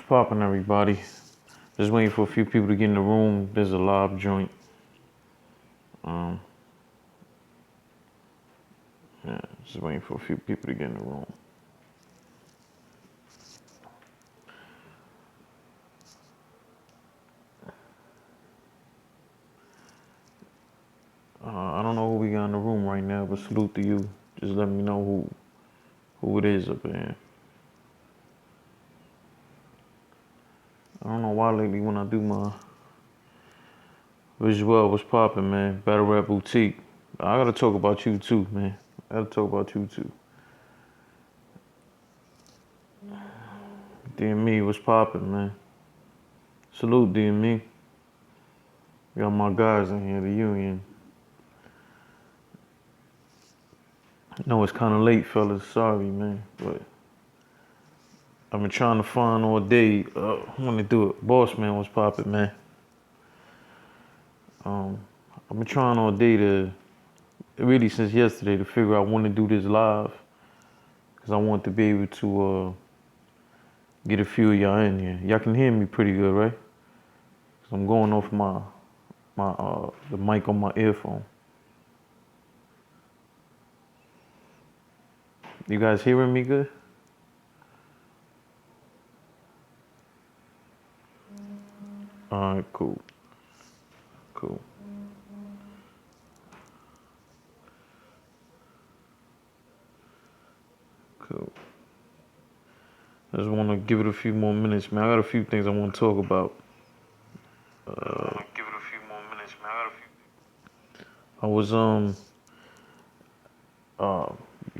Popping, everybody? Just waiting for a few people to get in the room. There's a live joint. Um, yeah, just waiting for a few people to get in the room. I don't know who we got in the room right now, but salute to you. Just let me know who it is up there. I don't know why lately when I do my Vijuel, what's popping, man? Battle Rap Boutique. I gotta talk about you too, man. I gotta talk about you too. DME, what's popping, man? Salute, DME. Got my guys in here, the Union. No, it's kind of late, fellas. Sorry, man, but I've been trying to find all day. I want to do it. Boss man, what's poppin', man? I've been trying all day to, really since yesterday, to figure out when to do this live, because I want to be able to get a few of y'all in here. Y'all can hear me pretty good, right? Cause I'm going off the mic on my earphone. You guys hearing me good? All right, cool. Cool. Cool. I just want to give it a few more minutes, man. I got a few things I want to talk about. Give it a few more minutes, man. I was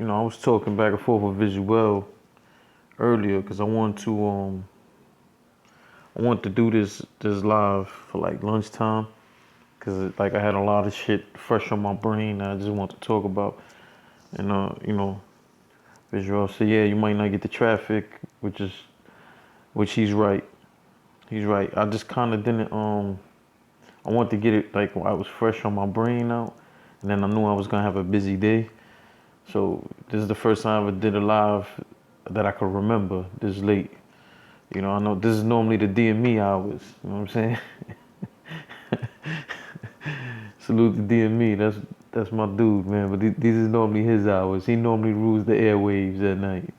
I was talking back and forth with Vijuel earlier because I want to do this live for like lunchtime, because like I had a lot of shit fresh on my brain that I just want to talk about. And Vijuel said, yeah, you might not get the traffic, which he's right. He's right. I just kind of didn't I want to get it like I was fresh on my brain out, and then I knew I was gonna have a busy day. So this is the first time I ever did a live that I could remember this late. You know, I know this is normally the DME hours. You know what I'm saying? Salute to DME. That's my dude, man. But these is normally his hours. He normally rules the airwaves at night.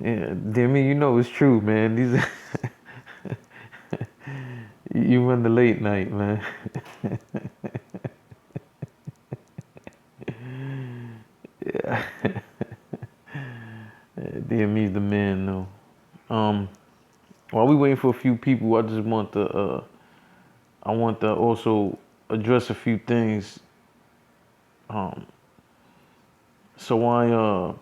Yeah, DME, you know it's true, man. These you run the late night, man. Yeah. DME's the man, though. While we waiting for a few people, I just want to also address a few things. So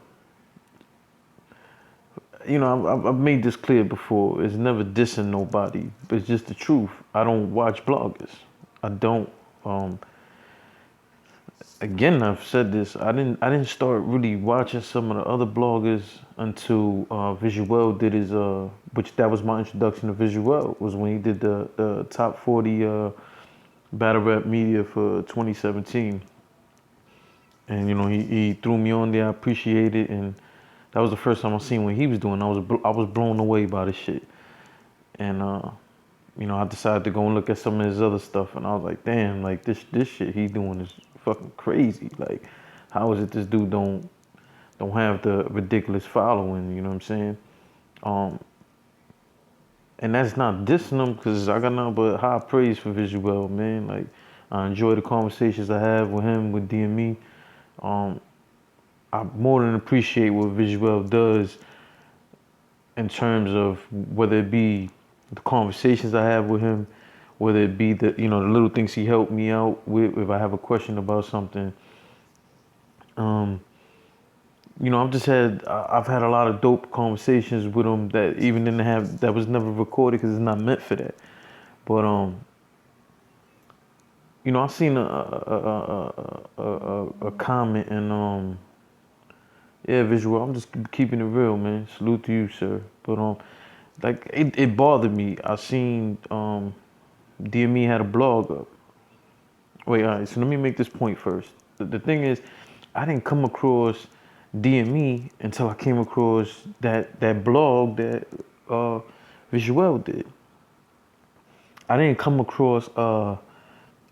I've made this clear before. It's never dissing nobody, but it's just the truth. I don't watch bloggers. I don't. Again, I've said this. I didn't start really watching some of the other bloggers until Vijuel did his which that was my introduction to Vijuel, was when he did the top 40 battle rap media for 2017. And he threw me on there. I appreciate it, and that was the first time I seen what he was doing. I was blown away by the shit, and I decided to go and look at some of his other stuff, and I was like, damn, like this shit he doing is fucking crazy. Like, how is it this dude don't have the ridiculous following? You know what I'm saying? And that's not dissing him, because I got nothing but high praise for Vijuel, man. Like, I enjoy the conversations I have with him, with DME. I more than appreciate what Vijuel does in terms of whether it be the conversations I have with him, whether it be the little things he helped me out with if I have a question about something. I've had a lot of dope conversations with him that even didn't have, that was never recorded because it's not meant for that. But I've seen a comment, and yeah, Vijuel, I'm just keeping it real, man. Salute to you, sir. But like it bothered me. I seen DME had a blog up. Wait, all right. So let me make this point first. The thing is, I didn't come across DM me until I came across that blog that Vijuel did. I didn't come across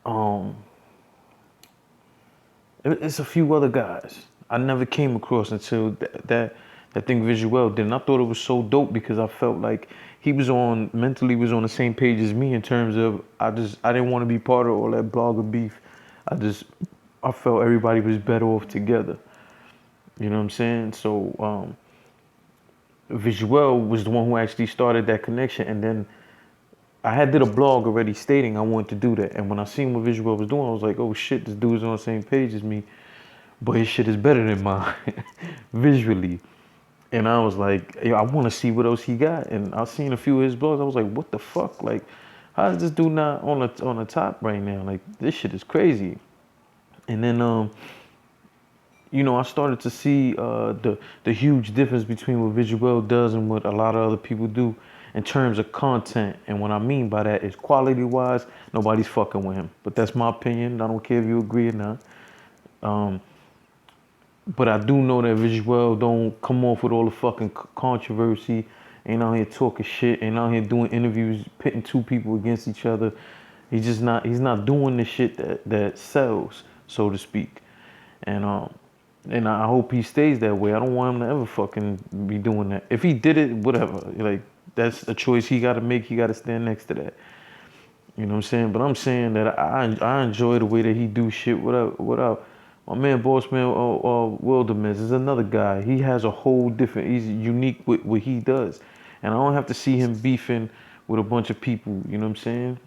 um it's a few other guys I never came across until that thing Vijuel did. And I thought it was so dope because I felt like he was mentally was on the same page as me in terms of I didn't want to be part of all that blogger beef. I felt everybody was better off together. You know what I'm saying? So Vijuel was the one who actually started that connection, and then I had did a blog already stating I wanted to do that. And when I seen what Vijuel was doing, I was like, oh shit, this dude's on the same page as me, but his shit is better than mine visually. And I was like, yo, I want to see what else he got. And I seen a few of his blogs. I was like, what the fuck? Like, how is this dude not on the top right now? Like, this shit is crazy. And then I started to see the huge difference between what Vijuel does and what a lot of other people do in terms of content. And what I mean by that is quality-wise, nobody's fucking with him. But that's my opinion. I don't care if you agree or not. But I do know that Vijuel don't come off with all the fucking controversy. Ain't out here talking shit. Ain't out here doing interviews, pitting two people against each other. He's not doing the shit that sells, so to speak. And I hope he stays that way. I don't want him to ever fucking be doing that. If he did it, whatever. Like, that's a choice he got to make. He got to stand next to that. You know what I'm saying? But I'm saying that I enjoy the way that he do shit without my man, Bossman Wilderness is another guy. He has a whole different. He's unique with what he does, and I don't have to see him beefing with a bunch of people. You know what I'm saying?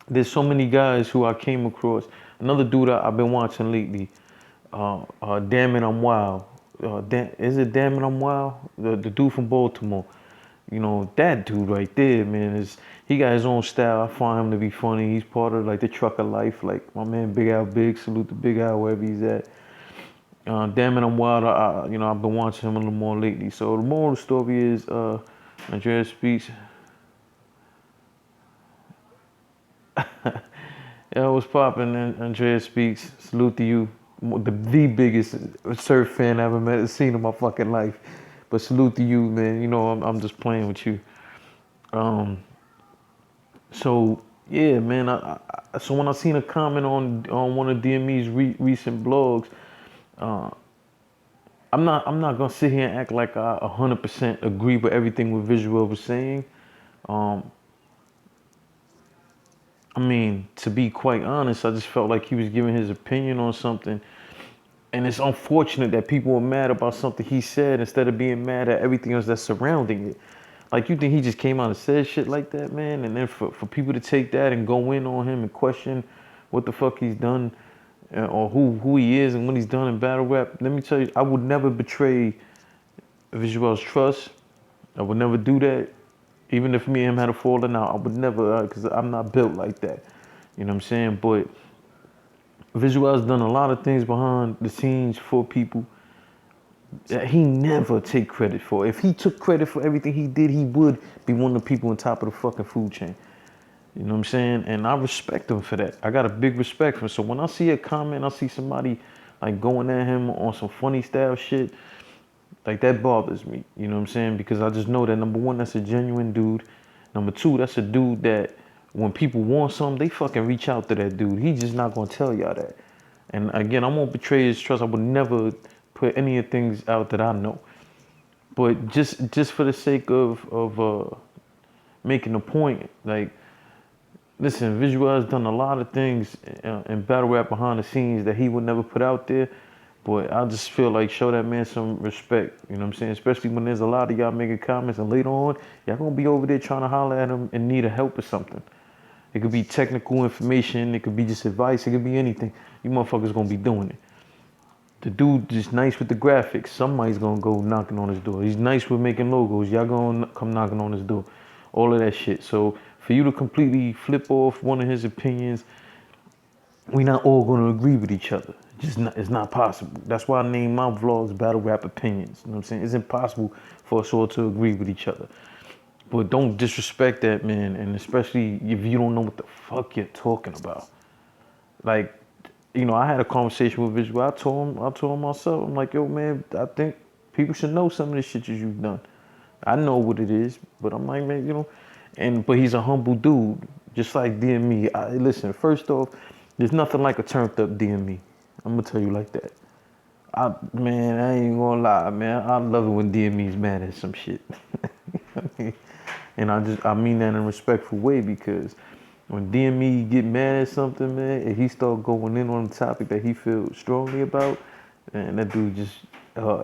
There's so many guys who I came across. Another dude I've been watching lately. Damn it, I'm wild. Is it Damn it, I'm wild? The dude from Baltimore. You know, that dude right there, man, he got his own style. I find him to be funny. He's part of like the trucker life. Like my man Big Al Big, salute to Big Al wherever he's at. Damn it, I'm wild. I've been watching him a little more lately. So the moral of the story is, Andrea speaks. Yeah, what's poppin'? Andrea speaks. Salute to you. The biggest surf fan I ever seen in my fucking life. But salute to you, man. You know, I'm just playing with you. So yeah, man. So when I seen a comment on one of DME's recent blogs, I'm not gonna sit here and act like I 100% agree with everything what Vijuel was saying. I mean, to be quite honest, I just felt like he was giving his opinion on something. And it's unfortunate that people are mad about something he said instead of being mad at everything else that's surrounding it. Like, you think he just came out and said shit like that, man? And then for people to take that and go in on him and question what the fuck he's done or who he is and what he's done in battle rap, let me tell you, I would never betray Vijuel's trust. I would never do that. Even if me and him had a falling out, I would never, because I'm not built like that. You know what I'm saying? But Vijuel's done a lot of things behind the scenes for people that he never take credit for. If he took credit for everything he did, he would be one of the people on top of the fucking food chain. You know what I'm saying? And I respect him for that. I got a big respect for him. So when I see a comment, I see somebody like going at him on some funny style shit, like that bothers me. You know what I'm saying? Because I just know that number one, that's a genuine dude. Number two, that's a dude that when people want something, they fucking reach out to that dude. He's just not gonna tell y'all that. And again, I won't betray his trust. I would never put any of things out that I know. But just for the sake of making a point, like, listen, Vijuel has done a lot of things in battle rap behind the scenes that he would never put out there. But I just feel like show that man some respect, you know what I'm saying? Especially when there's a lot of y'all making comments and later on, y'all gonna be over there trying to holler at him and need a help or something. It could be technical information, it could be just advice, it could be anything. You motherfuckers gonna be doing it. The dude just nice with the graphics. Somebody's gonna go knocking on his door. He's nice with making logos. Y'all gonna come knocking on his door. All of that shit. So for you to completely flip off one of his opinions, we not all gonna agree with each other. It's not possible. That's why I named my vlogs Battle Rap Opinions. You know what I'm saying? It's impossible for us all to agree with each other. But don't disrespect that, man. And especially if you don't know what the fuck you're talking about. Like, I had a conversation with Vijuel. I told him myself, I'm like, yo, man, I think people should know some of the shit that you've done. I know what it is, but I'm like, man, but he's a humble dude, just like DME. Listen, first off, there's nothing like a turned up DME. I'm gonna tell you like that. Man, I ain't gonna lie, man. I love it when DME's mad at some shit. And I mean that in a respectful way because when DME get mad at something, man, and he start going in on a topic that he feels strongly about, and that dude just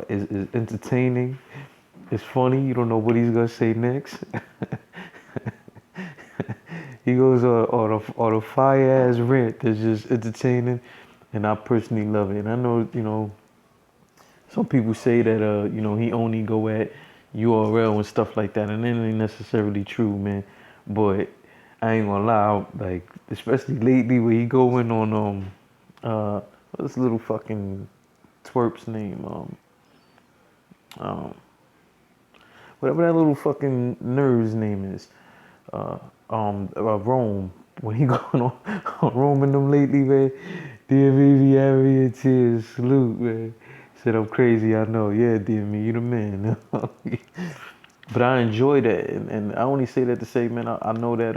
is entertaining. It's funny. You don't know what he's gonna say next. He goes on a fire ass rant that's just entertaining, and I personally love it. And I know some people say that he only go at URL and stuff like that, and it ain't necessarily true, man. But I ain't gonna lie, like especially lately where he going on what's this little fucking twerp's name um whatever that little fucking nerd's name is, Rome. When he going on Rome and them lately, man, DMV be having me in tears. Salute, man. Said I'm crazy, I know. Yeah, DMV, you the man. But I enjoy that, and I only say that to say, man, I know that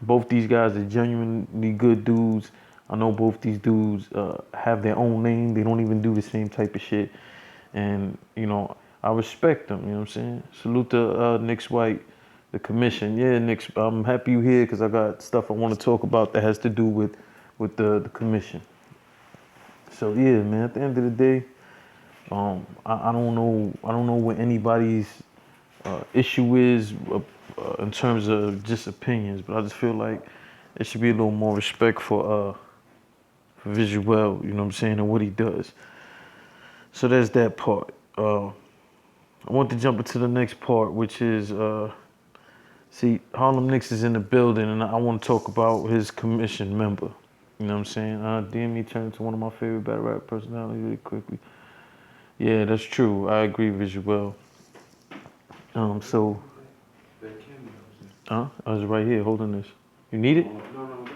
both these guys are genuinely good dudes. I know both these dudes have their own lane. They don't even do the same type of shit. And, I respect them, you know what I'm saying? Salute to Nick's White, the commission. Yeah, Nick, I'm happy you're here because I got stuff I want to talk about that has to do with the commission. So, yeah, man, at the end of the day, I don't know what anybody's issue is in terms of just opinions, but I just feel like there should be a little more respect for Vijuel, you know what I'm saying, and what he does. So there's that part. I want to jump into the next part, which is see, Harlem Knicks is in the building, and I want to talk about his commission member. You know what I'm saying? DME turned into one of my favorite battle rap personalities really quickly. Yeah, that's true. I agree, Vijuel. So, I was right here holding this. You need it? No.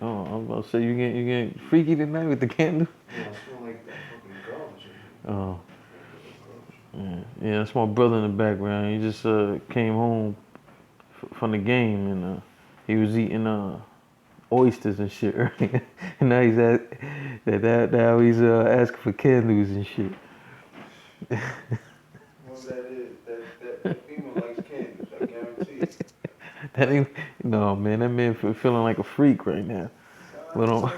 Oh, I was about to say you get freaky tonight with the candle. Yeah, I smell like that fucking garbage. Oh, yeah, that's my brother in the background. He just came home from the game and he was eating oysters and shit earlier. And now he's now he's asking for candles and shit. Well, that is that female likes candles. I guarantee. That ain't no man. That man feeling like a freak right now. But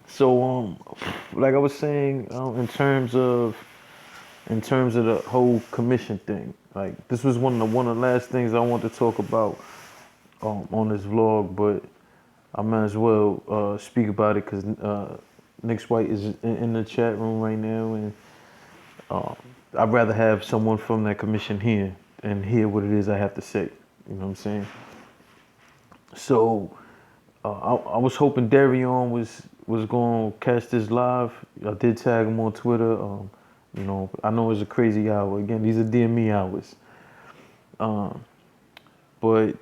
so like I was saying, in terms of the whole commission thing, like this was one of the last things I wanted to talk about on this vlog, but I might as well speak about it because Nick's White is in the chat room right now, and I'd rather have someone from that commission here and hear what it is I have to say. You know what I'm saying? So I was hoping Darion was going to catch this live. I did tag him on Twitter. I know it's a crazy hour. Again, these are DME hours. But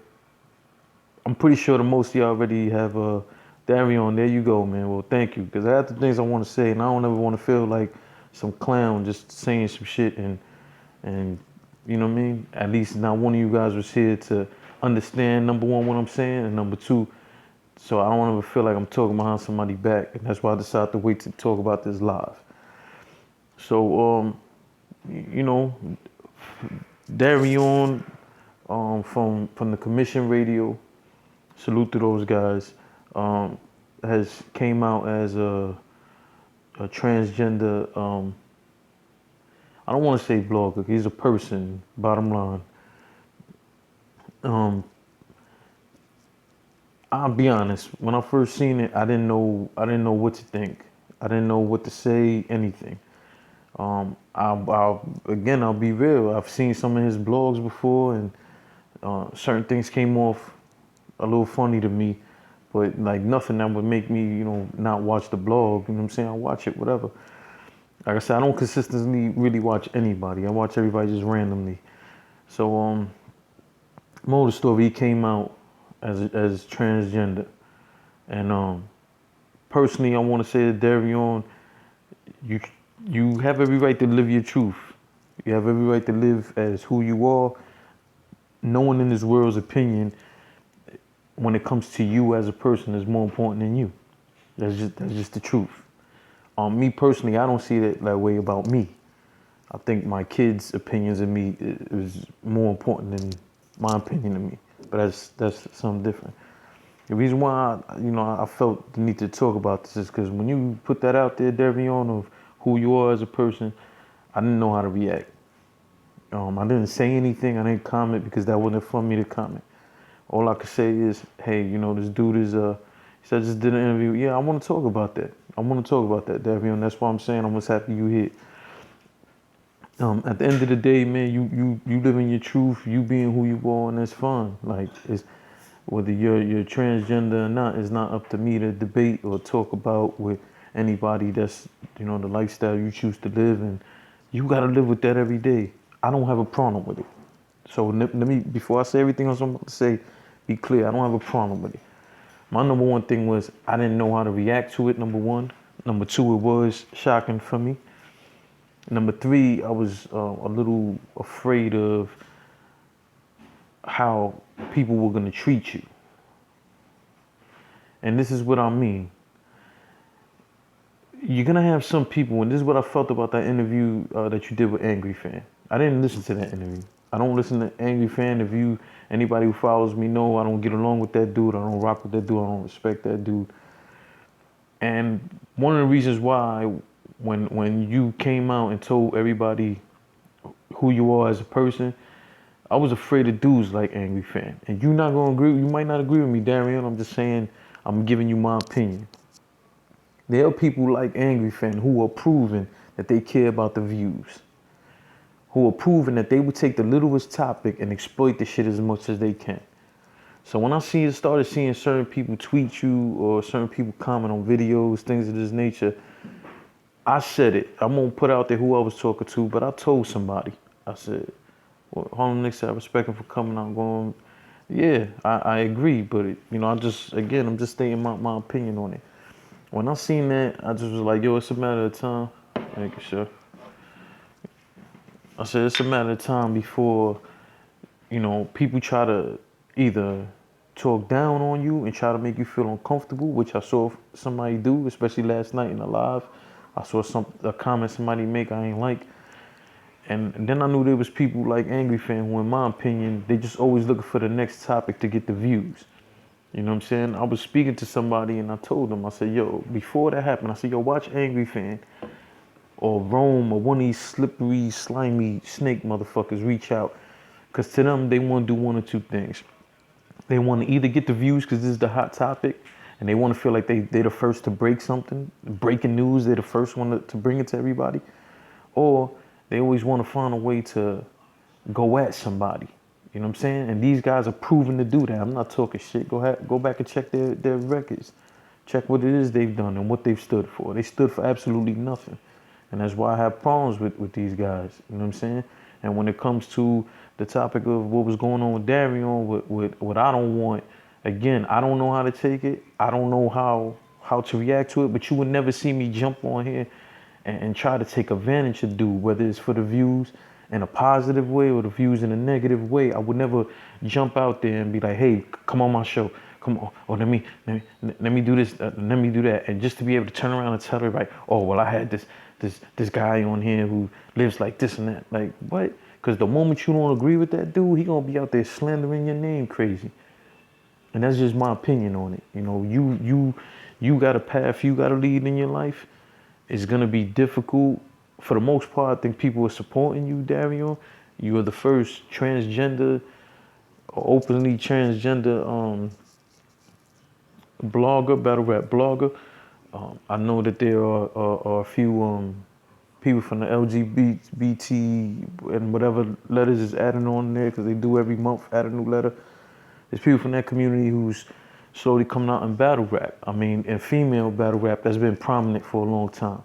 I'm pretty sure that most of y'all already have Darion. There you go, man. Well, thank you. Because I have the things I want to say, and I don't ever want to feel like some clown just saying some shit and you know what I mean? At least not one of you guys was here to understand, number one, what I'm saying, and number two, so I don't ever feel like I'm talking behind somebody back, and that's why I decided to wait to talk about this live. So, Darion from the Commission Radio, salute to those guys, has came out as a transgender. I don't want to say blogger. He's a person. Bottom line. I'll be honest. When I first seen it, I didn't know what to think. I didn't know what to say. Anything. I'll be real. I've seen some of his blogs before, and certain things came off a little funny to me, but like nothing that would make me, not watch the blog. You know what I'm saying? I watch it, whatever. Like I said, I don't consistently really watch anybody. I watch everybody just randomly. So, moral of the story, he came out as transgender, and personally, I want to say to Darion, you you have every right to live your truth. You have every right to live as who you are. No one in this world's opinion, when it comes to you as a person, is more important than you. That's just the truth. Me personally, I don't see that way about me. I think my kids' opinions of me is more important than my opinion of me. But that's something different. The reason why I felt the need to talk about this is because when you put that out there, Darion, of who you are as a person, I didn't know how to react. I didn't say anything. I didn't comment because that wasn't for me to comment. All I could say is, hey, this dude is he said I just did an interview. Yeah, I want to talk about that. I want to talk about that, Darion. That's why I'm saying I'm just happy you here. At the end of the day, man, you living your truth, you being who you are, and that's fine. Like, it's whether you're transgender or not, it's not up to me to debate or talk about with anybody. That's the lifestyle you choose to live, and you gotta live with that every day. I don't have a problem with it. So let me, before I say everything else I'm about to say, be clear. I don't have a problem with it. My number one thing was I didn't know how to react to it. Number one. Number two, it was shocking for me. Number three, I was a little afraid of how people were going to treat you. And this is what I mean. You're going to have some people, and this is what I felt about that interview that you did with Angry Fan. I didn't listen to that interview. I don't listen to Angry Fan. If anybody who follows me know I don't get along with that dude. I don't rock with that dude. I don't respect that dude. And one of the reasons why, when you came out and told everybody who you are as a person, I was afraid of dudes like Angry Fan. And you're not gonna agree. You might not agree with me, Darion. I'm just saying. I'm giving you my opinion. There are people like Angry Fan who are proving that they care about the views. Who are proving that they would take the littlest topic and exploit the shit as much as they can. So when I started seeing certain people tweet you or certain people comment on videos, things of this nature, I said it. I won't put out there who I was talking to, but I told somebody. I said, well, Harlem Nick said, I respect him for coming out going, yeah, I agree, but I'm just stating my opinion on it. When I seen that, I just was like, yo, it's a matter of time. Making sure. I said, it's a matter of time before, people try to either talk down on you and try to make you feel uncomfortable, which I saw somebody do, especially last night in the live. I saw a comment somebody make I ain't like. And then I knew there was people like Angry Fan who, in my opinion, they just always looking for the next topic to get the views. You know what I'm saying? I was speaking to somebody and I told them, I said, yo, before that happened, I said, yo, watch Angry Fan or Rome or one of these slippery, slimy snake motherfuckers reach out. Because to them, they want to do one or two things. They want to either get the views because this is the hot topic, and they want to feel like they're the first to break something, breaking news, they're the first one to bring it to everybody. Or they always want to find a way to go at somebody. You know what I'm saying? And these guys are proven to do that. I'm not talking shit. Go back and check their records. Check what it is they've done and what they've stood for. They stood for absolutely nothing. And that's why I have problems with these guys. You know what I'm saying? And when it comes to the topic of what was going on with Darion, with what I don't want, again, I don't know how to take it. I don't know how to react to it, but you would never see me jump on here and try to take advantage of dude, whether it's for the views in a positive way or the views in a negative way. I would never jump out there and be like, hey, come on my show. Come on, or let me do this, let me do that. And just to be able to turn around and tell everybody, oh, well, I had this guy on here who lives like this and that. Like, what? Because the moment you don't agree with that dude, he gonna be out there slandering your name crazy. And that's just my opinion on it. You got a path you got to lead in your life. It's gonna be difficult. For the most part, I think people are supporting you, Darion. You are the first transgender or openly transgender blogger, battle rap blogger. I know that there are a few people from the LGBT and whatever letters is adding on there, because they do every month add a new letter. There's people from that community who's slowly coming out in battle rap. I mean, in female battle rap, that's been prominent for a long time.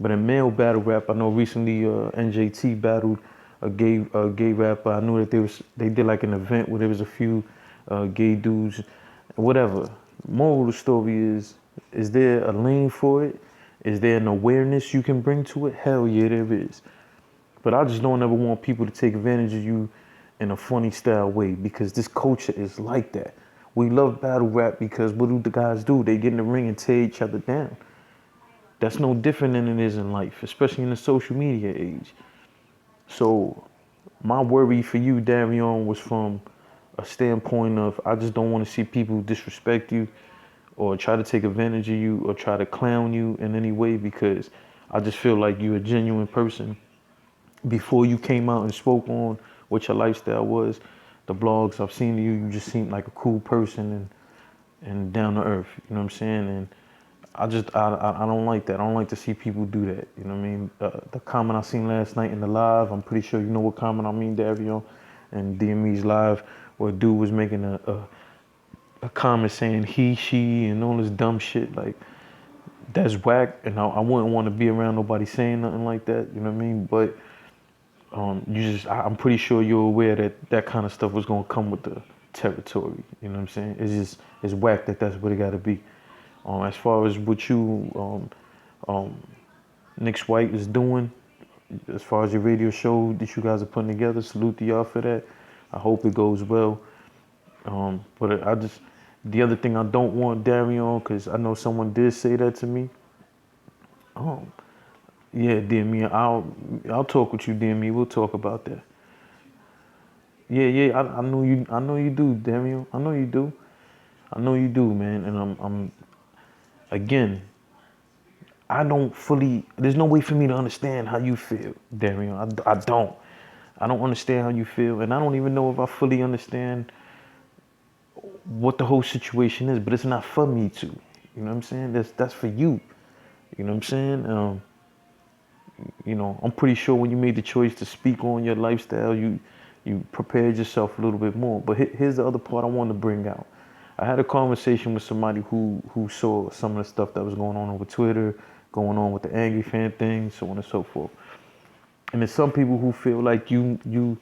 But in male battle rap, I know recently NJT battled a gay rapper. I knew that they did like an event where there was a few gay dudes, whatever. Moral of the story is, Is there a lane for it? Is there an awareness you can bring to it? Hell yeah, there is. But I just don't ever want people to take advantage of you in a funny style way, because this culture is like that. We love battle rap because what do the guys do? They get in the ring and tear each other down. That's no different than it is in life, especially in the social media age. So my worry for you, Darion, was from a standpoint of I just don't want to see people disrespect you or try to take advantage of you or try to clown you in any way, because I just feel like you're a genuine person. Before you came out and spoke on what your lifestyle was, the blogs I've seen of you, you just seemed like a cool person and down to earth. You know what I'm saying? And I don't like that. I don't like to see people do that. You know what I mean? The comment I seen last night in the live, I'm pretty sure you know what comment I mean, Darion, and DME's live, where a dude was making a comment saying he, she, and all this dumb shit. Like, that's whack, and I wouldn't want to be around nobody saying nothing like that. You know what I mean? But I'm pretty sure you're aware that that kind of stuff was gonna come with the territory. You know what I'm saying? It's whack that that's what it got to be. As far as what you, Nick White is doing, as far as your radio show that you guys are putting together, salute to y'all for that. I hope it goes well. But the other thing I don't want, Darion, because I know someone did say that to me. Yeah, DME, I'll talk with you, DME. We'll talk about that. Yeah, yeah, I know you do, Darion. I know you do. I know you do, man. And I'm again, I don't fully. There's no way for me to understand how you feel, Darion. I don't. I don't understand how you feel, and I don't even know if I fully understand what the whole situation is. But it's not for me to. You know what I'm saying? That's for you. You know what I'm saying? You know, I'm pretty sure when you made the choice to speak on your lifestyle, you prepared yourself a little bit more. But here's the other part I want to bring out. I had a conversation with somebody who saw some of the stuff that was going on over Twitter, going on with the angry fan thing, so on and so forth. And there's some people who feel like you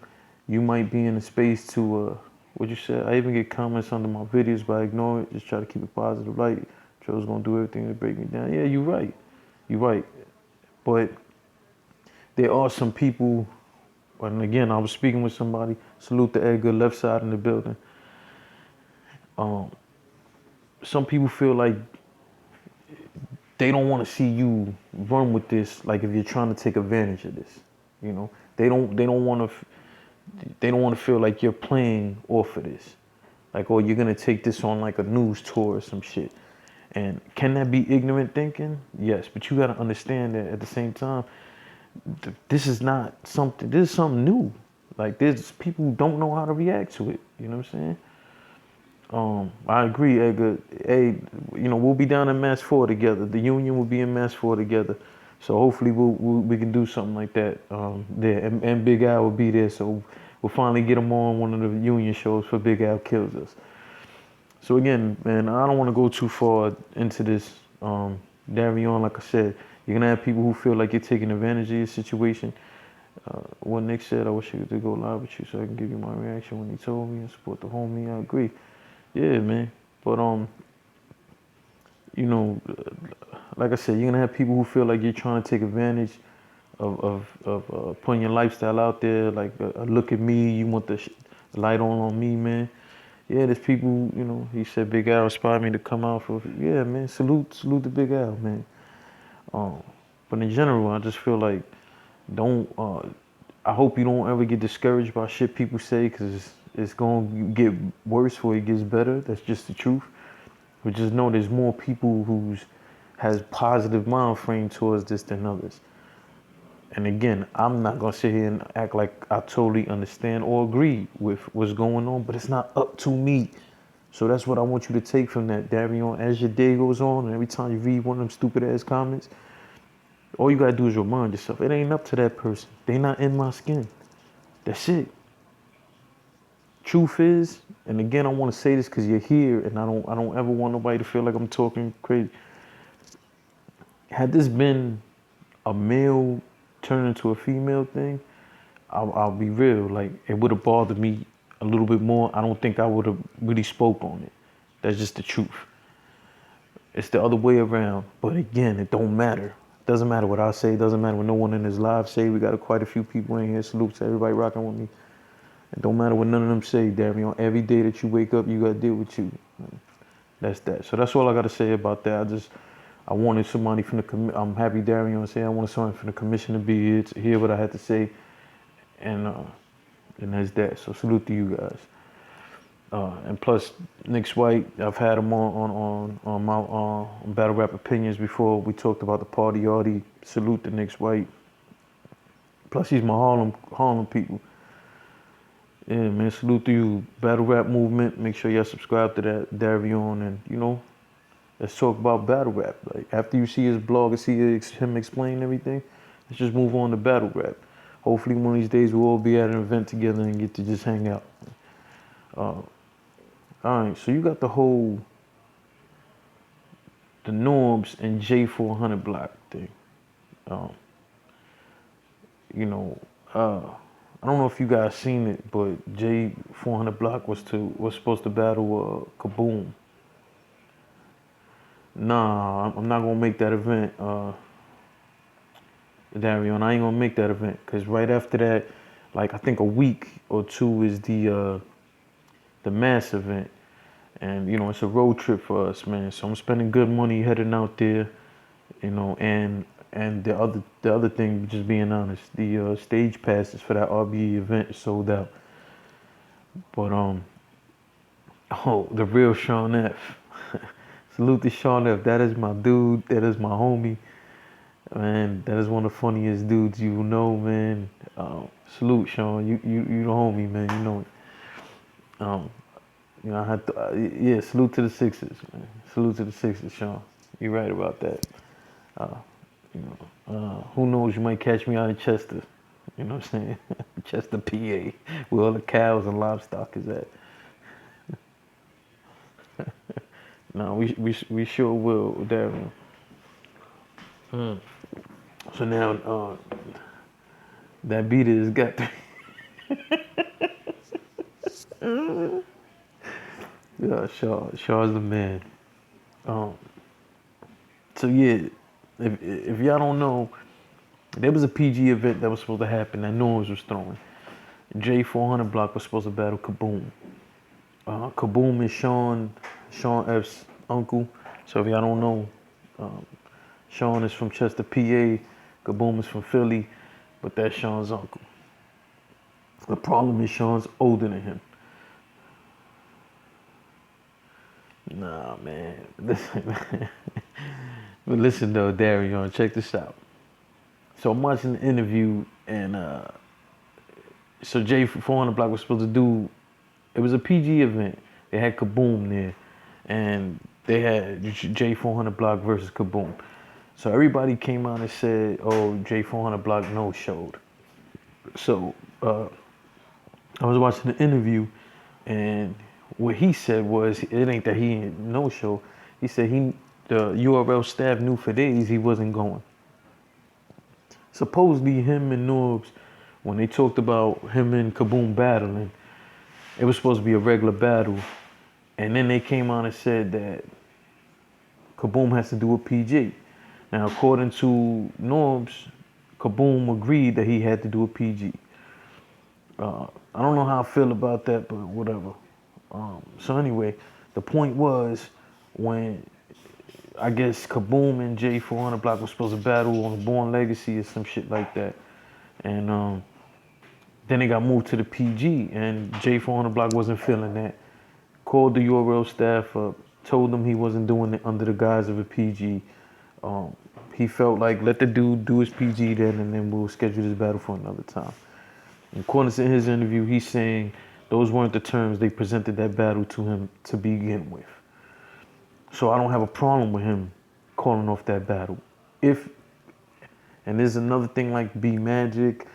might be in a space to what you said. I even get comments under my videos, but I ignore it. Just try to keep it positive light. Joe's gonna do everything to break me down. Yeah, you're right. You're right. But there are some people, and again, I was speaking with somebody. Salute to Edgar, left side in the building. Some people feel like they don't want to see you run with this. Like if you're trying to take advantage of this, you know, they don't want to feel like you're playing off of this, like, or you're gonna take this on like a news tour or some shit. And can that be ignorant thinking? Yes, but you gotta understand that at the same time, this is not something. This is something new. Like there's people who don't know how to react to it. You know what I'm saying? I agree, Edgar. Hey, you know, we'll be down in Mass 4 together. The union will be in Mass 4 together. So hopefully we can do something like that there. And Big Al will be there. So we'll finally get him on one of the union shows for Big Al Kills Us. So again, man, I don't want to go too far into this. Darion, like I said, you're going to have people who feel like you're taking advantage of your situation. What Nick said, I wish I could go live with you so I can give you my reaction when he told me and support the homie. I agree. Yeah, man. But you know, like I said, you're gonna have people who feel like you're trying to take advantage of putting your lifestyle out there. Like, look at me, you want the light on me, man. Yeah, there's people. You know, he said Big Al inspired me to come out for. Yeah, man. Salute to Big Al, man. But in general, I just feel like don't. I hope you don't ever get discouraged by shit people say, because it's gonna get worse before it gets better. That's just the truth. But just know there's more people who has positive mind frame towards this than others. And again, I'm not gonna sit here and act like I totally understand or agree with what's going on, but it's not up to me. So that's what I want you to take from that, Darion. As your day goes on, and every time you read one of them stupid ass comments, all you gotta do is remind yourself, it ain't up to that person. They not in my skin. That's it. Truth is, and again, I want to say this because you're here, and I don't ever want nobody to feel like I'm talking crazy. Had this been a male turn into a female thing, I'll be real. Like, it would have bothered me a little bit more. I don't think I would have really spoke on it. That's just the truth. It's the other way around. But again, it don't matter. Doesn't matter what I say. Doesn't matter what no one in this live say. We got quite a few people in here. Salute to everybody rocking with me. It don't matter what none of them say, Darion. Every day that you wake up, you got to deal with you. That's that. So that's all I got to say about that. I wanted somebody from the I'm happy Darion said I wanted somebody from the commission to be here to hear what I had to say, and that's that. So salute to you guys. And plus, Nick's White, I've had him on my Battle Rap Opinions before. We talked about the party arty. Salute to Nick's White. Plus, he's my Harlem people. Yeah, man, salute to you. Battle Rap Movement. Make sure y'all subscribe to that, Darion, and let's talk about battle rap. Like after you see his blog and see him explain everything, let's just move on to battle rap. Hopefully, one of these days we'll all be at an event together and get to just hang out. All right, so you got the Norbes and J400 block thing. I don't know if you guys seen it, but J400 block was supposed to battle Kaboom. Nah, I'm not gonna make that event, Darion. I ain't gonna make that event because right after that, like I think a week or two is the mass event, and it's a road trip for us, man. So I'm spending good money heading out there, and the other thing, just being honest, the stage passes for that RBE event is sold out. But the real Sean F. Salute to Sean F. That is my dude. That is my homie. Man, that is one of the funniest dudes you know, man. Salute, Sean. You the homie, man. You know it. I had to, yeah. Salute to the Sixers, man. Salute to the Sixers, Sean. You're right about that. Who knows? You might catch me out in Chester. You know what I'm saying? Chester, PA, where all the cows and livestock is at. No, we sure will, Darren. So now that beater has got yeah, Shaw's the man. So yeah, if y'all don't know, there was a PG event that was supposed to happen that Norbes was throwing. J400 block was supposed to battle Kaboom. Kaboom is Sean F's uncle. So if y'all don't know, Sean is from Chester, PA. Kaboom is from Philly, but that's Sean's uncle. The problem is Sean's older than him. Nah, man. But listen though, Darion, check this out. So I'm watching the interview, and so J400 block was supposed to do. It was a PG event. They had Kaboom there, and they had J400 block versus Kaboom. So everybody came out and said, "Oh, J400 block no showed." So I was watching the interview, and what he said was, it ain't that he no show. He said the URL staff knew for days he wasn't going. Supposedly him and Norbes, when they talked about him and Kaboom battling, it was supposed to be a regular battle. And then they came out and said that Kaboom has to do a PG. Now, according to Norbes, Kaboom agreed that he had to do a PG. I don't know how I feel about that, but whatever. So anyway, the point was, when I guess Kaboom and J400 block were supposed to battle on the Born Legacy or some shit like that. And then they got moved to the PG, and J400 block wasn't feeling that. Called the URL staff up, told them he wasn't doing it under the guise of a PG. He felt like, let the dude do his PG then, and then we'll schedule this battle for another time. According to his interview, he's saying those weren't the terms they presented that battle to him to begin with. So I don't have a problem with him calling off that battle. And there's another thing like B Magic.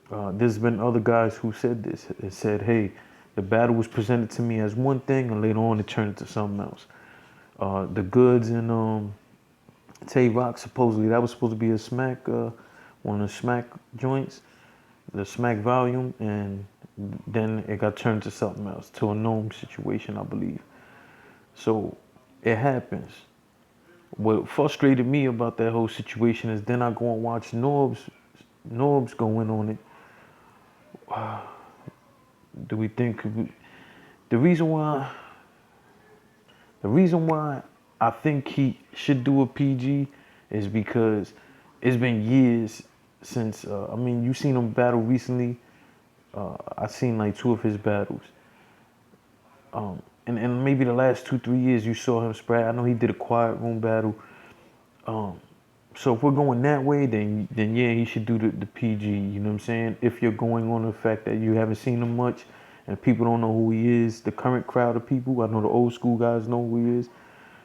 There's been other guys who said this. It said, hey, the battle was presented to me as one thing, and later on it turned into something else. The Goods and Tay Rock, supposedly that was supposed to be a Smack, one of the Smack joints, the Smack volume, and then it got turned to something else, to a gnome situation, I believe. So it happens. What frustrated me about that whole situation is then I go and watch Norbes go in on it. Do we think the reason why the reason why I think he should do a PG is because it's been years since I mean you seen him battle recently. I seen like two of his battles. And maybe the last 2 3 years you saw him spread. I know he did a quiet room battle. So if we're going that way, then yeah, he should do the PG. You know what I'm saying? If you're going on the fact that you haven't seen him much, and people don't know who he is, the current crowd of people, I know the old school guys know who he is.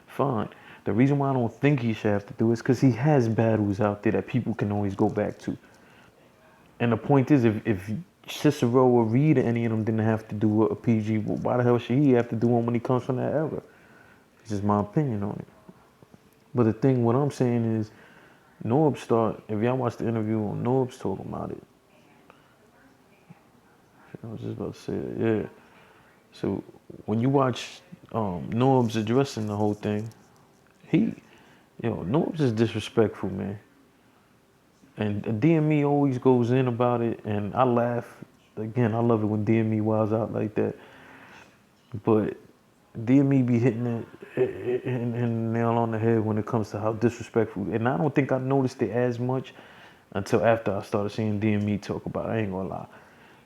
Fine. The reason why I don't think he should have to do it is because he has battles out there that people can always go back to. And the point is, if Cicero or Reed or any of them didn't have to do a PG, well, why the hell should he have to do one when he comes from that era? It's just my opinion on it. But the thing, what I'm saying is, Norbes if y'all watch the interview on Norbes talking about it. I was just about to say that, yeah. So when you watch Norbes addressing the whole thing, Norbes is disrespectful, man. And DME always goes in about it, and I laugh. Again, I love it when DME wilds out like that. But DME be hitting it and nail on the head when it comes to how disrespectful. And I don't think I noticed it as much until after I started seeing DME talk about it. I ain't gonna lie.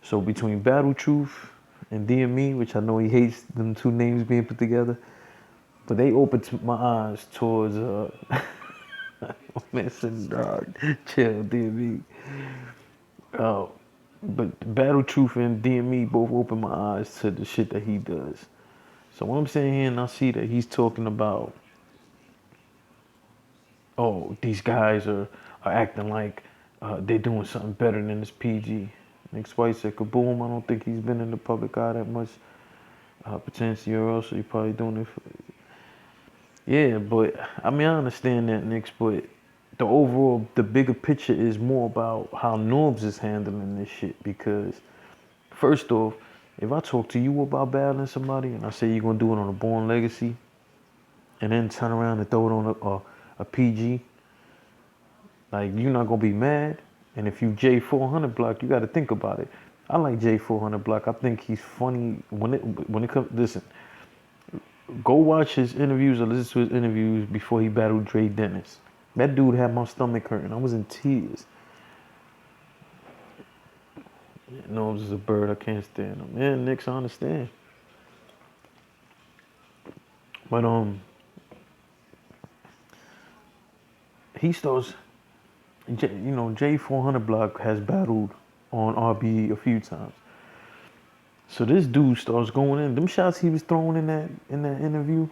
So between Battle Truth and DME, which I know he hates them two names being put together, but they opened my eyes towards missing dog. Chill, DME. But Battle Truth and DME both opened my eyes to the shit that he does. So what I'm saying here, and I see that he's talking about, oh, these guys are acting like they're doing something better than this PG. Nick Spice said, kaboom, I don't think he's been in the public eye that much. Potentially or else he probably doing it for... Yeah, but I mean, I understand that, Nick, but the bigger picture is more about how Norbes is handling this shit. Because first off, if I talk to you about battling somebody and I say you're gonna do it on a Born Legacy, and then turn around and throw it on a PG, like you're not gonna be mad. And if you J400 block, you got to think about it. I like J400 block. I think he's funny when it comes. Listen, go watch his interviews or listen to his interviews before he battled Dre Dennis. That dude had my stomach hurting. I was in tears. Norbes is a bird. I can't stand him. Man, Nick, I understand. But he starts. J400 block has battled on RBE a few times. So this dude starts going in. Them shots he was throwing in that interview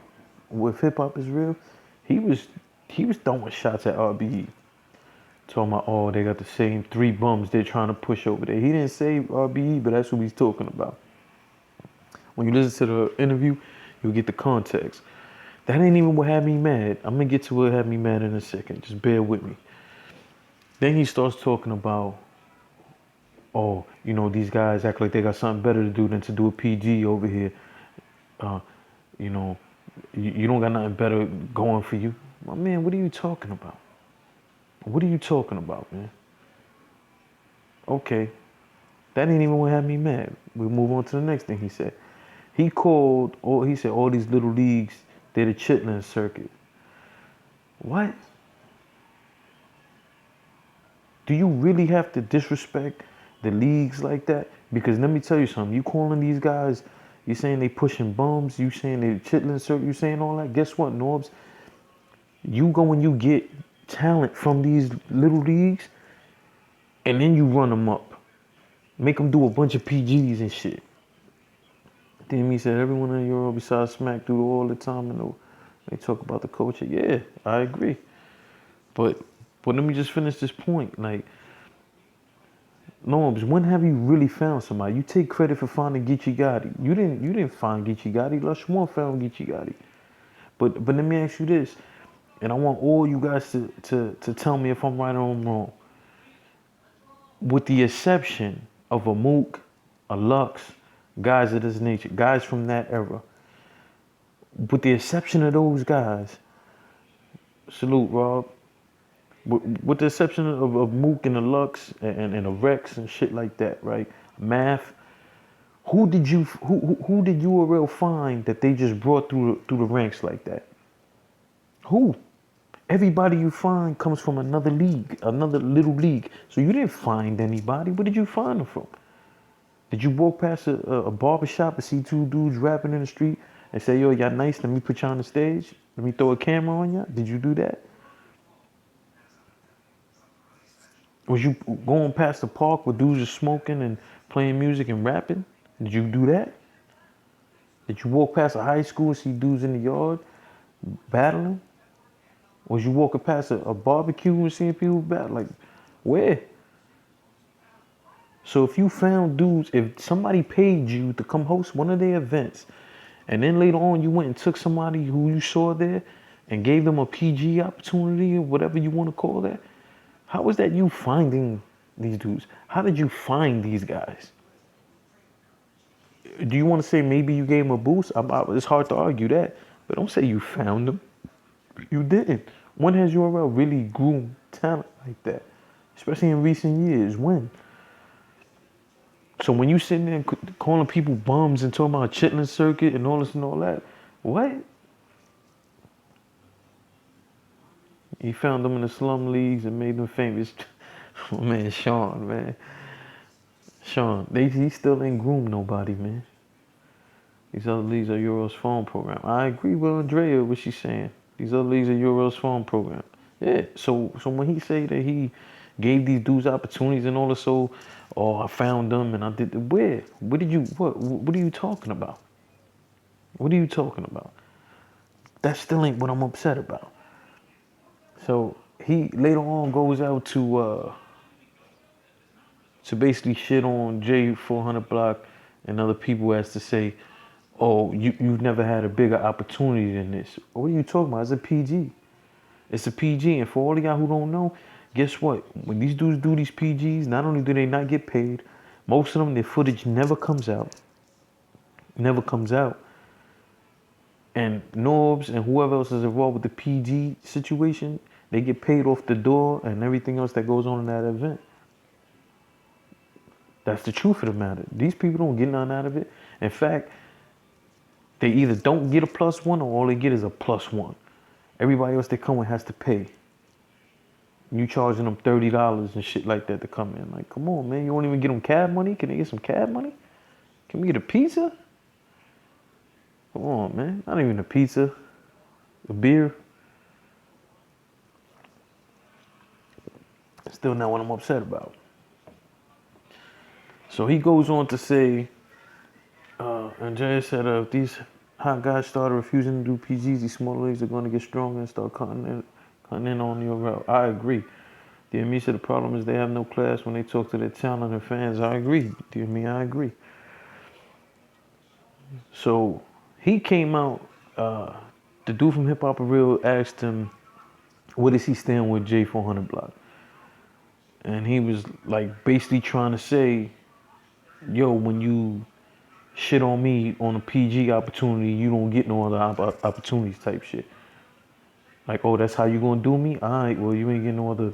with Hip Hop Is Real, he was throwing shots at RBE. Talking about, oh, they got the same three bums they're trying to push over there. He didn't say RBE, but that's what he's talking about. When you listen to the interview, you'll get the context. That ain't even what had me mad. I'm gonna get to what had me mad in a second. Just bear with me. Then he starts talking about, oh, these guys act like they got something better to do than to do a PG over here. You don't got nothing better going for you. My man, what are you talking about? What are you talking about, man? Okay, that ain't even what had me mad. We'll move on to the next thing he said. He said all these little leagues, they're the chitlin circuit. What? Do you really have to disrespect the leagues like that? Because let me tell you something. You calling these guys, you saying they pushing bums, you saying they chitlin circuit, you saying all that. Guess what, Norbes? You go and you get talent from these little leagues, and then you run them up. Make them do a bunch of PGs and shit. Then he said everyone in Europe besides Smack do it all the time, and they talk about the culture. Yeah, I agree. But let me just finish this point. Like, Norbes, when have you really found somebody? You take credit for finding Geechee Gotti. You didn't find Geechee Gotti. Lush Moore found Geechee Gotti. But let me ask you this, and I want all you guys to tell me if I'm right or I'm wrong. With the exception of a Mook, a Lux, guys of this nature, guys from that era, with the exception of those guys, Salute, Rob. With the exception of Mook and the Lux and the Rex and shit like that, right? Math. Who did URL find that they just brought through the ranks like that? Who? Everybody you find comes from another league, another little league. So you didn't find anybody. Where did you find them from? Did you walk past a barber shop and see two dudes rapping in the street and say, yo, y'all nice, let me put y'all on the stage? Let me throw a camera on y'all? Did you do that? Was you going past the park where dudes are smoking and playing music and rapping? Did you do that? Did you walk past a high school and see dudes in the yard battling? Was you walking past a barbecue and seeing people battle? Like, where? So if you found dudes, if somebody paid you to come host one of their events, and then later on you went and took somebody who you saw there and gave them a PG opportunity or whatever you want to call that, how was that you finding these dudes? How did you find these guys? Do you want to say maybe you gave them a boost? It's hard to argue that, but don't say you found them. You didn't. When has URL really groomed talent like that? Especially in recent years. When? So when you sitting there calling people bums and talking about chitlin circuit and all this and all that, what? He found them in the slum leagues and made them famous. Oh, man, Sean, man. Sean, he still ain't groomed nobody, man. These other leagues are Euro's phone program. I agree with Andrea, what she's saying. These other leagues are Euro's phone program. Yeah, so when he say that he gave these dudes opportunities and all this, so, oh, I found them and I did, where? What are you talking about? What are you talking about? That still ain't what I'm upset about. So he later on goes out to basically shit on J400 Block and other people as to say, oh, you've never had a bigger opportunity than this. What are you talking about? It's a PG. It's a PG. And for all of y'all who don't know, guess what? When these dudes do these PGs, not only do they not get paid, most of them, their footage never comes out. Never comes out. And Norbes and whoever else is involved with the PG situation, they get paid off the door and everything else that goes on in that event. That's the truth of the matter. These people don't get nothing out of it. In fact, they either don't get a +1 or all they get is a +1. Everybody else they come with has to pay. You charging them $30 and shit like that to come in. Like, come on, man. You won't even get them cab money? Can they get some cab money? Can we get a pizza? Come on, man. Not even a pizza. A beer. Still not what I'm upset about. So he goes on to say, and Jay said, if these hot guys started refusing to do PGs, these smaller leagues are going to get stronger and start cutting in on your route. I agree. DME said the problem is they have no class when they talk to their talent and fans. I agree. DME, I agree. So he came out, the dude from Hip Hop Real asked him, what does he stand with J400 Block? And he was like basically trying to say, yo, when you shit on me on a PG opportunity, you don't get no other opportunities type shit. Like, oh, that's how you gonna do me? All right, well, you ain't getting no other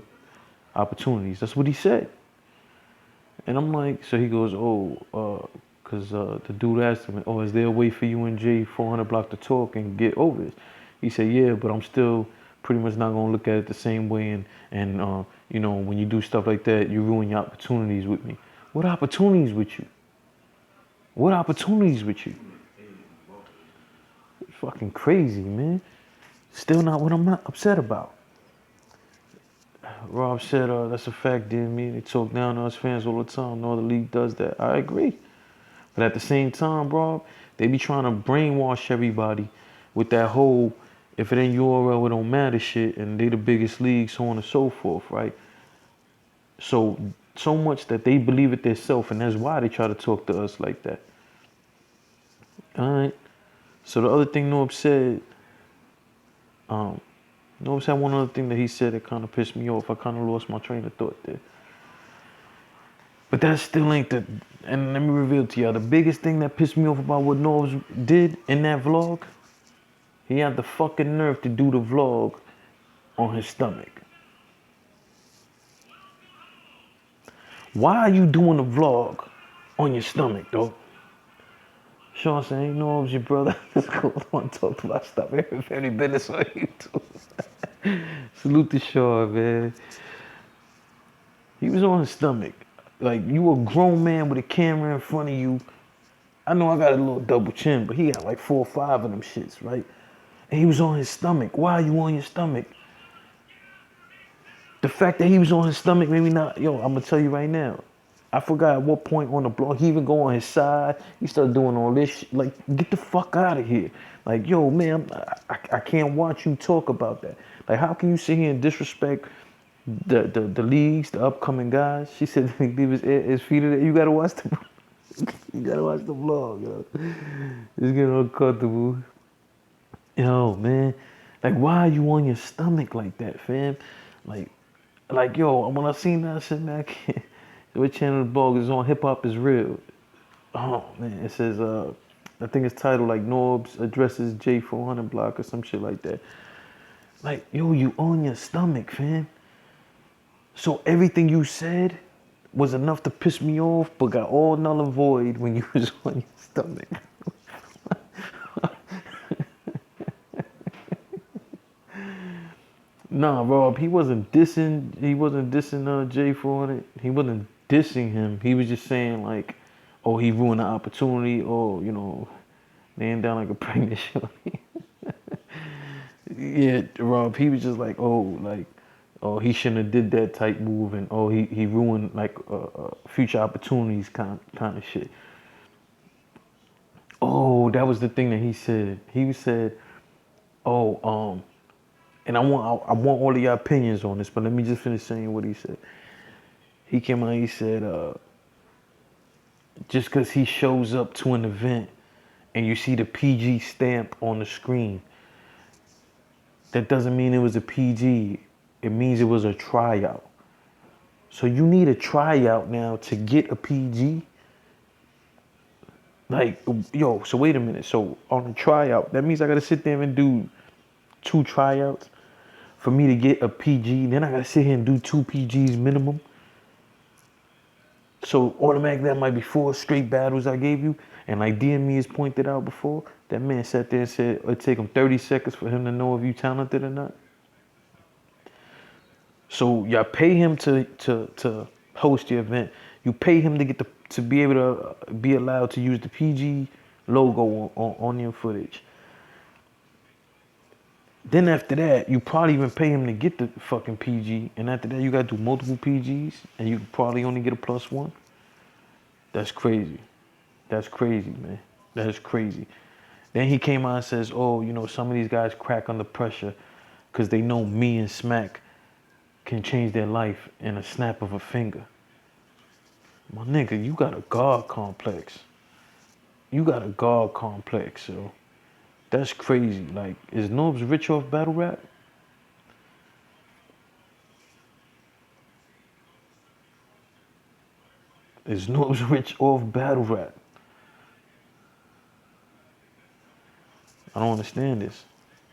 opportunities. That's what he said. And I'm like, so he goes, oh, because the dude asked him, oh, is there a way for you and J400 Block to talk and get over this? He said, yeah, but I'm still pretty much not gonna look at it the same way. And you know, when you do stuff like that, you ruin your opportunities with me. What opportunities with you? What opportunities with you? It's fucking crazy, man. Still not what I'm not upset about. Rob said, that's a fact, DME. They talk down to us fans all the time. No other league does that. I agree. But at the same time, bro, they be trying to brainwash everybody with that whole, if it ain't URL, it don't matter shit, and they the biggest league, so on and so forth, right? So much that they believe it themselves, and that's why they try to talk to us like that. All right. So the other thing Norbes said, Norbes had one other thing that he said that kind of pissed me off. I kind of lost my train of thought there. But that still ain't the, and let me reveal to y'all, the biggest thing that pissed me off about what Norbes did in that vlog, he had the fucking nerve to do the vlog on his stomach. Why are you doing a vlog on your stomach, though? Sean saying, Norbes, your brother. Let's go on talk about stuff. Very business on YouTube. Salute to Sean, man. He was on his stomach. Like, you a grown man with a camera in front of you. I know I got a little double chin, but he got like 4 or 5 of them shits, right? And he was on his stomach. Why are you on your stomach? The fact that he was on his stomach made me not, yo, I'm gonna tell you right now. I forgot at what point on the blog, he even go on his side. He started doing all this shit. Like, get the fuck out of here. Like, yo, man, I can't watch you talk about that. Like, how can you sit here and disrespect the leagues, the upcoming guys? She said, leave his feet in it. You gotta watch the you gotta watch the vlog, yo. It's getting uncomfortable. Yo, man. Like, why are you on your stomach like that, fam? Like, yo, when I seen that, I said, man, I can't. What channel the blog is on? Hip Hop is Real. Oh, man. It says, I think it's titled, like, Norbes addresses J400 block or some shit like that. Like, yo, you on your stomach, fam. So everything you said was enough to piss me off, but got all null and void when you was on your stomach. Nah, Rob, he wasn't dissing. He wasn't dissing J400. He wasn't dissing him. He was just saying like, oh, he ruined the opportunity, or laying down like a pregnant shorty. Yeah, Rob, he was just like, oh, he shouldn't have did that type move, and oh, he ruined like future opportunities kind of shit. Oh, that was the thing that he said. He said, oh, and I want all of your opinions on this, but let me just finish saying what he said. He came out, he said, just because he shows up to an event and you see the PG stamp on the screen, that doesn't mean it was a PG. It means it was a tryout. So you need a tryout now to get a PG? Like, yo, so wait a minute. So on the tryout, that means I got to sit there and do 2 tryouts for me to get a PG. Then I got to sit here and do 2 PGs minimum. So automatically that might be 4 straight battles I gave you. And like DME has pointed out before, that man sat there and said it'd take him 30 seconds for him to know if you talented or not. So y'all pay him to host your event. You pay him to to be able to be allowed to use the PG logo on your footage. Then after that, you probably even pay him to get the fucking PG. And after that, you gotta do multiple PGs, and you probably only get a +1. That's crazy. That's crazy, man. That is crazy. Then he came out and says, oh, some of these guys crack under pressure because they know me and Smack can change their life in a snap of a finger. My nigga, you got a God complex. You got a God complex, yo. That's crazy. Like, is Norbes rich off battle rap? Is Norbes rich off battle rap? I don't understand this.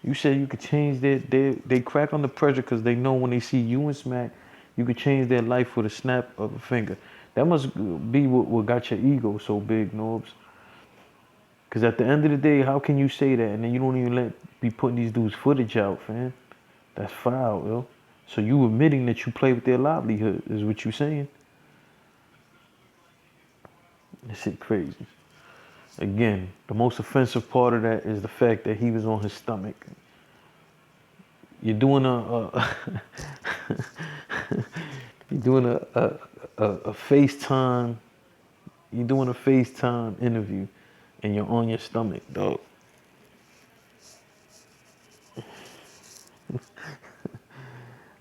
You said you could change they crack under pressure because they know when they see you and Smack, you could change their life with a snap of a finger. That must be what got your ego so big, Norbes. Because at the end of the day, how can you say that and then you don't even be putting these dudes' footage out, fam? That's foul, yo. So you admitting that you play with their livelihood is what you saying? That shit crazy. Again, the most offensive part of that is the fact that he was on his stomach. You're doing you're doing a FaceTime. You're doing a FaceTime interview, and you're on your stomach, dog.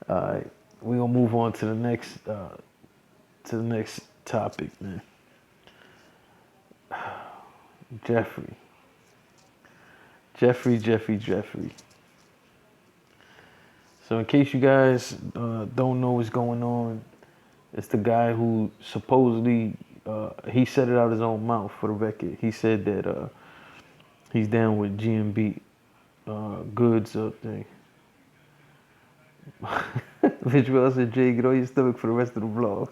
All right, we gonna move on to the next topic, man. Jeffrey. So in case you guys don't know what's going on, it's the guy who supposedly, he said it out his own mouth for the record. He said that he's down with GMB, goods up thing. Vijuel said, Jay, get on your stomach for the rest of the vlog.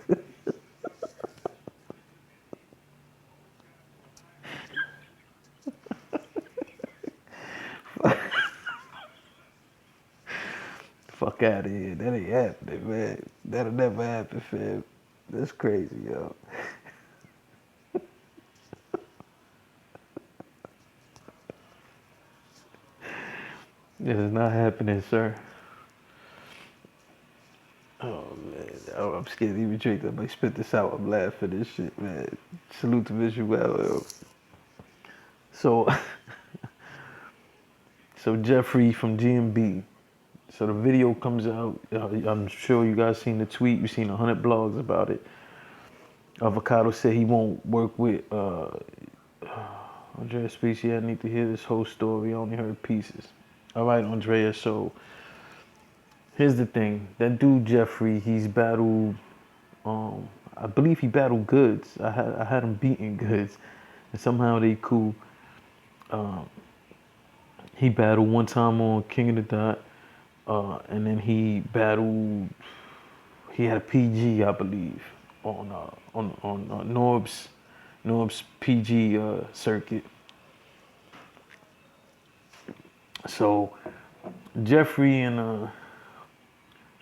Fuck out of here. That ain't happening, man. That'll never happen, fam. That's crazy, yo. This is not happening, sir. Oh, man. I'm scared to even drink. I might spit this out. I'm laughing at this shit, man. Salute to Vijuel, yo. So, so Jeffrey from GMB. So the video comes out. I'm sure you guys seen the tweet. You've seen 100 blogs about it. Avocado said he won't work with Andrea Specie. I need to hear this whole story. I only heard pieces. All right, Andrea. So here's the thing. That dude Jeffrey, he's battled. I believe he battled Goods. I had him beating Goods, and somehow they cool. He battled one time on King of the Dot, and then he battled. He had a PG, I believe, on Norbes PG circuit. So Jeffrey and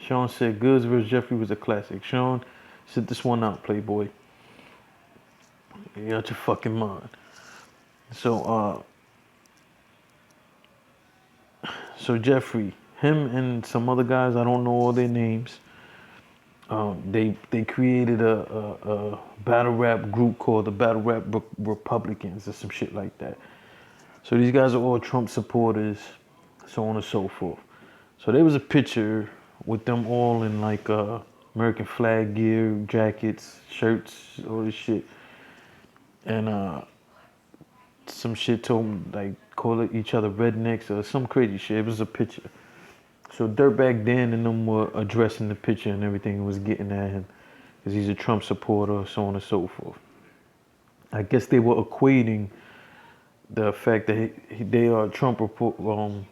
Sean said Goods vs. Jeffrey was a classic. Sean, sit this one out, Playboy. You're out your fucking mind. So so Jeffrey, him and some other guys, I don't know all their names. They created a battle rap group called the Battle Rap Republicans or some shit like that. So these guys are all Trump supporters, so on and so forth. So there was a picture with them all in like American flag gear, jackets, shirts, all this shit. And some shit told them, like, call each other rednecks or some crazy shit. It was a picture. So Dirtbag Dan and them were addressing the picture and everything, was getting at him because he's a Trump supporter, so on and so forth. I guess they were equating the fact that they are Trump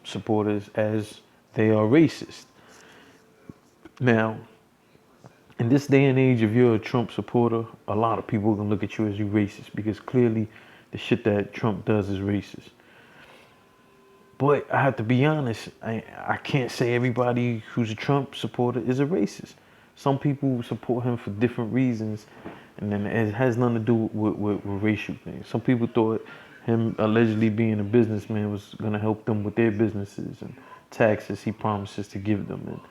supporters as they are racist. Now, in this day and age, if you're a Trump supporter, a lot of people are going to look at you as you racist because clearly the shit that Trump does is racist. But I have to be honest, I can't say everybody who's a Trump supporter is a racist. Some people support him for different reasons, and then it has nothing to do with racial things. Some people thought him allegedly being a businessman was going to help them with their businesses and taxes he promises to give them. And